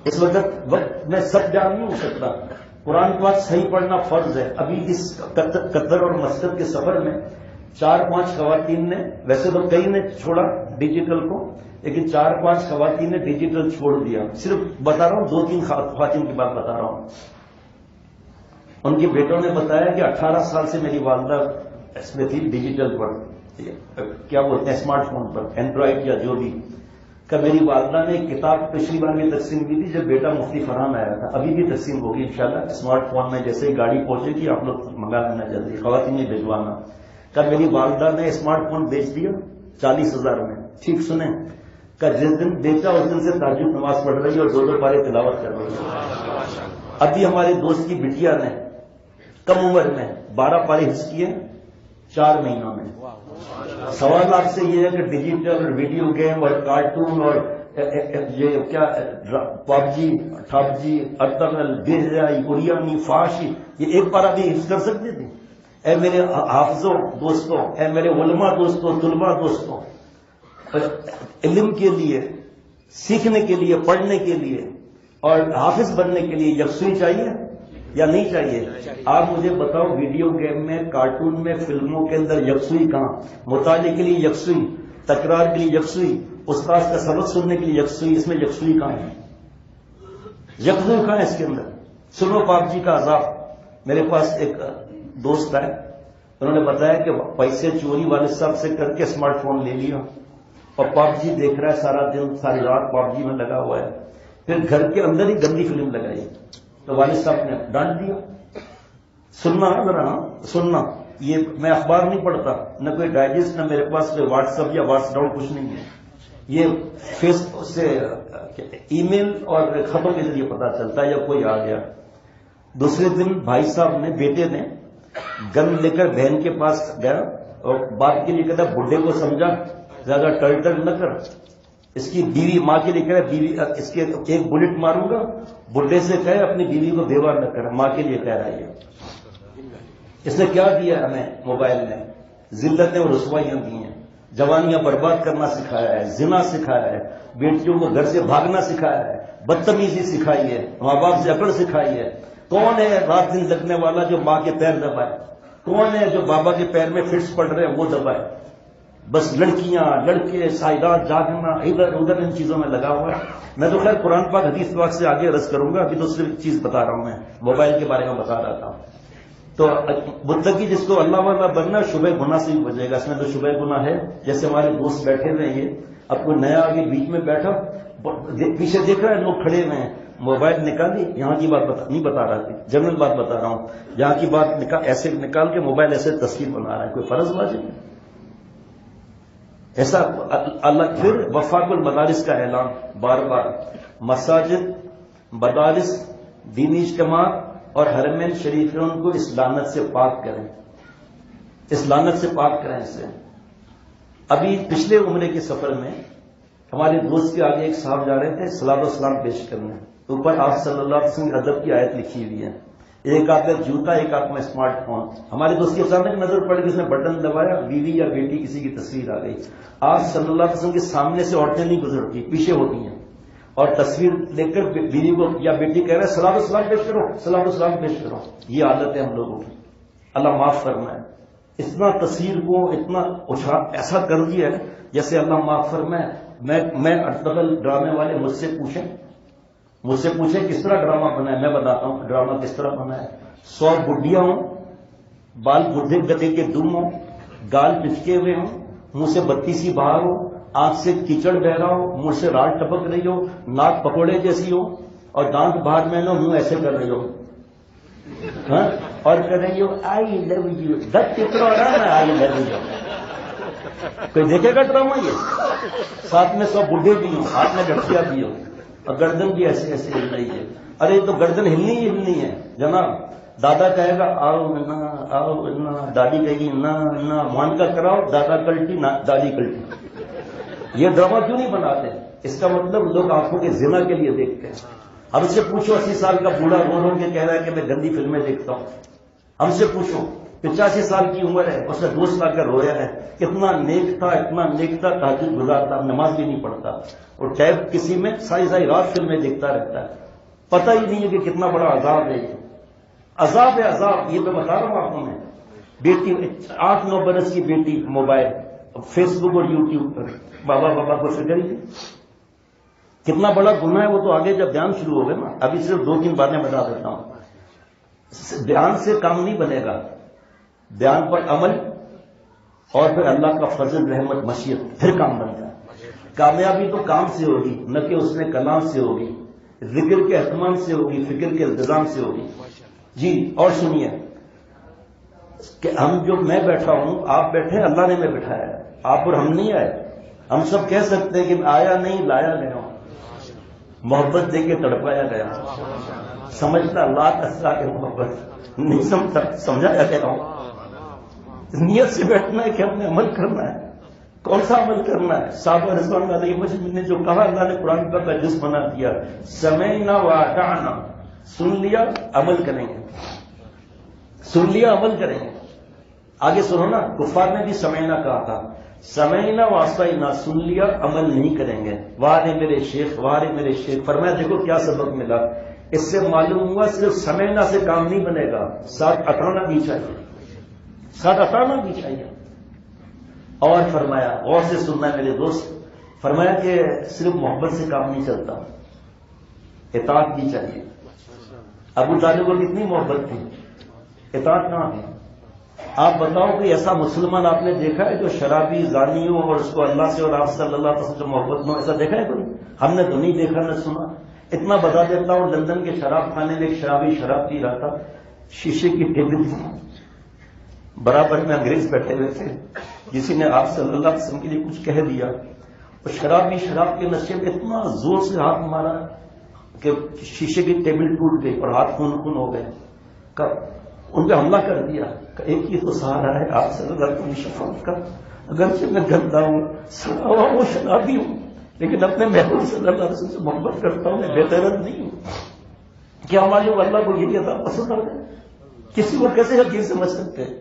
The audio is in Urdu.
اس وقت میں سب جان نہیں ہو سکتا. قرآن پاک صحیح پڑھنا فرض ہے. ابھی اس قطر اور مسقط کے سفر میں 4-5 خواتین نے، ویسے تو کئی نے چھوڑا ڈیجیٹل کو، لیکن 4-5 خواتین نے ڈیجیٹل چھوڑ دیا. صرف بتا رہا ہوں 2-3 خواتین کی بات بتا رہا ہوں. ان کے بیٹوں نے بتایا کہ 18 سال سے میری والدہ اس میں تھی ڈیجیٹل پر، کیا بولتے ہیں اسمارٹ فون پر، اینڈرائڈ یا جو بھی، کہ میری والدہ نے ایک کتاب پچھلی بار میں تقسیم کی تھی جب بیٹا مفتی فرحان آیا تھا، ابھی بھی تقسیم ہوگی انشاءاللہ اسمارٹ فون میں. جیسے ہی گاڑی پہنچے گی آپ لوگ منگا لینا جلدی، خواتین نے بھجوانا. کہ میری والدہ نے اسمارٹ فون بیچ دیا 40,000 میں. ٹھیک سنیں، کہ جس دن بیچا اس دن سے تہجد نماز پڑھ رہی ہے اور 2 پارے تلاوت کر رہی ہے. ابھی ہمارے دوست کی بٹیا نے کم عمر میں 12 پارے حفظ کیے 4 مہینوں میں. سوال آپ سے یہ ہے کہ ڈیجیٹل ویڈیو گیم اور کارٹون اور یہ کیا پب جی ٹھپ جی ارتغل بیرجائی اڑیانی فاشی، یہ ایک پارا بھی حفظ کر سکتے تھے؟ اے میرے حافظوں دوستوں، اے میرے علماء دوستوں، طلباء دوستوں، علم کے لیے، سیکھنے کے لیے، پڑھنے کے لیے اور حافظ بننے کے لیے یکسوئی چاہیے یا نہیں چاہیے؟ آپ مجھے بتاؤ، ویڈیو گیم میں، کارٹون میں، فلموں کے اندر یکسوئی کہاں؟ مطالعے کے لیے یکسوئی، تکرار کے لیے یکسوئی، استاد کا سبق سننے کے لیے یکسوئی، اس میں یکسوئی کہاں ہے؟ یکسوئی کہاں ہے اس کے اندر؟ سنو پاک جی کا عذاب. میرے پاس ایک دوست ہے، انہوں نے بتایا کہ پیسے چوری والد صاحب سے کر کے اسمارٹ فون لے لیا اور پاک جی دیکھ رہا ہے سارا دن ساری رات پاک جی میں لگا ہوا ہے. پھر گھر کے اندر ہی گندی فلم لگائی تو والد صاحب نے ڈانٹ دیا. سننا ہے ذرا، سننا. یہ میں اخبار نہیں پڑھتا، نہ کوئی ڈائجسٹ، نہ میرے پاس کوئی واٹس ایپ یا واٹس ڈاؤن کچھ نہیں ہے. یہ فیس سے ای میل اور خطوں کے ذریعے پتا چلتا ہے یا کوئی آ گیا. دوسرے دن بھائی صاحب نے، بیٹے نے گن لے کر بہن کے پاس گیا اور بات کے لیے کہتا بڈھے کو سمجھا، زیادہ ٹل نہ کر. اس کی بیوی ماں کے لیے کہہ رہا بیوی اس کے ایک بلٹ ماروں گا، بڈھے سے کہے اپنی بیوی کو بیوہ نہ کر، ماں کے لیے کہہ رہا ہے. اس نے کیا دیا ہمیں؟ موبائل نے ذلتیں اور رسوائیاں دی ہیں، جوانیاں برباد کرنا سکھایا ہے، زنا سکھایا ہے، بیٹیوں کو گھر سے بھاگنا سکھایا ہے، بدتمیزی سکھائی ہے، ماں باپ سے اکڑ سکھائی ہے. کون ہے رات دن لگنے والا جو ماں کے پیر دبائے؟ کون ہے جو بابا کے پیر میں فٹس پڑ رہے ہیں وہ دبائے؟ بس لڑکیاں لڑکے سائیدات جاگنا ادھر ادھر ان چیزوں میں لگا ہوا ہے. میں تو خیر قرآن پاک حدیث پاک سے آگے عرض کروں گا، ابھی تو صرف چیز بتا رہا ہوں، میں موبائل کے بارے میں بتا رہا تھا. تو متقی جس کو اللہ والا بننا شبہ گناہ سے بھی بچے گا. اس میں تو شبہ گناہ ہے. جیسے ہمارے دوست بیٹھے ہوئے ہیں، یہ اب کوئی نیا آگے بیچ میں بیٹھا پیچھے دیکھ رہا ہے لوگ کھڑے ہوئے ہیں، موبائل نکالی، یہاں کی بات نہیں بتا رہا تھی، جنرل بات بتا رہا ہوں، یہاں کی بات ایسے نکال کے موبائل ایسے تصویر بنا رہا ہے. کوئی فرض واجب ہے ایسا؟ اللہ. پھر وفاق المدارس کا اعلان بار بار، مساجد، مدارس، دینی اجتماعات اور حرمین شریفین کو اس لعنت سے پاک کریں، اس لعنت سے پاک کریں اسے. ابھی پچھلے عمرے کے سفر میں ہمارے دوست کے آگے ایک صاحب جا رہے تھے صلاۃ و سلام پیش کرنے، اوپر آپ صلی اللہ علیہ وسلم ادب کی آیت لکھی ہوئی ہے، ایک ہاتھ میں جوتا ایک ہاتھ میں اسمارٹ فون. ہمارے دوست کے سامنے نظر پڑ گئی، اس نے بٹن دبایا، بیوی یا بیٹی کسی کی تصویر آ گئی. آپ صلی اللہ علیہ وسلم کے سامنے سے عورتیں نہیں گزرتی، پیچھے ہوتی ہیں اور تصویر لے کر بیوی کو یا بیٹی کہہ رہے ہیں صلاۃ و سلام پیش کرو، صلاۃ و سلام پیش کرو. یہ عادت ہے ہم لوگوں کی، اللہ معاف فرمائے. اتنا تصویر کو اتنا ایسا کر دیا ہے جیسے اللہ معاف فرمائے. میں ارطغرل ڈرامے والے مجھ سے پوچھیں کس طرح ڈرامہ بنا ہے، میں بتاتا ہوں ڈرامہ کس طرح بنا ہے. 100 بڈھیاں ہوں، بال بڈھے گدے کے دم ہوں، گال پچکے ہوئے ہوں، منہ سے بتی سی باہر ہو، آنکھ سے کیچڑ بہ رہا ہو، منہ سے راڑ ٹپک رہی ہو، ناک پکوڑے جیسی ہو اور دانت باہر میں نہ منہ ایسے کر رہی ہو اور کر رہی ہو آئی لو یو. دت کتنا ہو رہا ہے آئی لو یو. کوئی دیکھے گا ڈرامہ؟ یہ ساتھ میں 100 بڈھے بھی ہوں، ہاتھ میں گٹھیا بھی ہو اور گردن بھی ایسے ایسے ہل رہی ہے. ارے تو گردن ہلنی ہے جناب. دادا کہے گا آؤ نا آؤ نا، دادی کہے گی نا نا، مان کا کراؤ، دادا کلٹی دادی کلٹی. یہ ڈرامہ کیوں نہیں بناتے؟ اس کا مطلب لوگ آنکھوں کے زنا کے لیے دیکھتے ہیں. ہم سے پوچھو 80 سال کا بوڑھا رو رو کے کہہ رہا ہے کہ میں گندی فلمیں دیکھتا ہوں. ہم سے پوچھو 85 سال کی عمر ہے، اس نے دوست لا کر رویا ہے، اتنا نیک تھا، تہجد گزارتا، نماز بھی نہیں پڑھتا، اور ٹیب کسی میں ساری رات فلمیں دیکھتا رہتا ہے، پتہ ہی نہیں ہے کہ کتنا بڑا عذاب ہے، عذاب ہے عذاب. یہ میں بتا رہا ہوں آپ کو. میں بیٹی 8-9 برس کی بیٹی موبائل، فیس بک اور یوٹیوب پر بابا کو فکر ہی کتنا بڑا گناہ ہے. وہ تو آگے جب بیان شروع ہوگا نا، ابھی صرف 2-3 باتیں بتا دیتا ہوں. بیان سے کام نہیں بنے گا، بیان پر عمل اور پھر اللہ کا فضل رحمت مشیت، پھر کام بنتا ہے. کامیابی تو کام سے ہوگی، نہ کہ اس میں کلام سے ہوگی، ذکر کے اہتمام سے ہوگی، فکر کے التزام سے ہوگی. جی اور سنیے کہ میں بیٹھا ہوں، آپ بیٹھے، اللہ نے میں بٹھایا ہے، آپ اور ہم نہیں آئے. ہم سب کہہ سکتے ہیں کہ آیا نہیں، لایا گیا ہوں، محبت دے کے تڑپایا گیا. سمجھتا اللہ کا کہ محبت نہیں سمجھایا گیا ہوں. نیت سے بیٹھنا ہے کہ ہم نے عمل کرنا ہے. کون سا عمل کرنا ہے؟ صحابہ رضوان علیہ مجمعین نے جو کہا، اللہ نے قرآن کا جز بنا دیا، سمعنا واطعنا، سن لیا عمل کریں گے، سن لیا عمل کریں گے. آگے سنو نا، کفار نے بھی سمعنا کہا تھا، سمعنا واطعنا، سن لیا عمل نہیں کریں گے. واہ میرے شیخ، واہ میرے شیخ. فرمایا دیکھو کیا سبق ملا. اس سے معلوم ہوا صرف سمعنا سے کام نہیں بنے گا، ساتھ اٹھانا بھی چاہیے، ساتھ اٹھانا بھی چاہیے. اور فرمایا، غور سے سننا ہے میرے دوست، فرمایا کہ صرف محبت سے کام نہیں چلتا، اطاعت بھی چاہیے. ابو طالب کو کتنی محبت تھی، اطاعت کہاں ہے؟ آپ بتاؤ کہ ایسا مسلمان آپ نے دیکھا ہے جو شرابی، زانیوں اور اس کو اللہ سے اور آپ صلی اللہ علیہ وسلم سے محبت نہ، ایسا دیکھا ہے کوئی؟ ہم نے تو نہیں دیکھا، نہ سنا. اتنا بتا دیتا ہوں، لندن کے شراب خانے میں ایک شرابی شراب پی رہا تھا، شیشے کی ٹیبل برابر میں انگریز بیٹھے ہوئے تھے، کسی نے آپ صلی اللہ علیہ وسلم کے لیے کچھ کہہ دیا، اور شرابی شراب کے نشے میں اتنا زور سے ہاتھ مارا کہ شیشے کی ٹیبل ٹوٹ گئی اور ہاتھ خون خون ہو گئے. ان پہ حملہ کر دیا. ایک ہی تو سہارا ہے آپ صلی اللہ علیہ وسلم شفاعت کا. اگرچہ میں گندا ہوں، سڑا ہوا ہوں، شرابی ہوں، لیکن اپنے محبوب صلی اللہ علیہ وسلم سے محبت کرتا ہوں، میں بے غیرت نہیں ہوں. کیا ہمارے اللہ کو یہ عطا پسند آ گئے؟ کسی کو کیسے حقیر سمجھ سکتے ہیں؟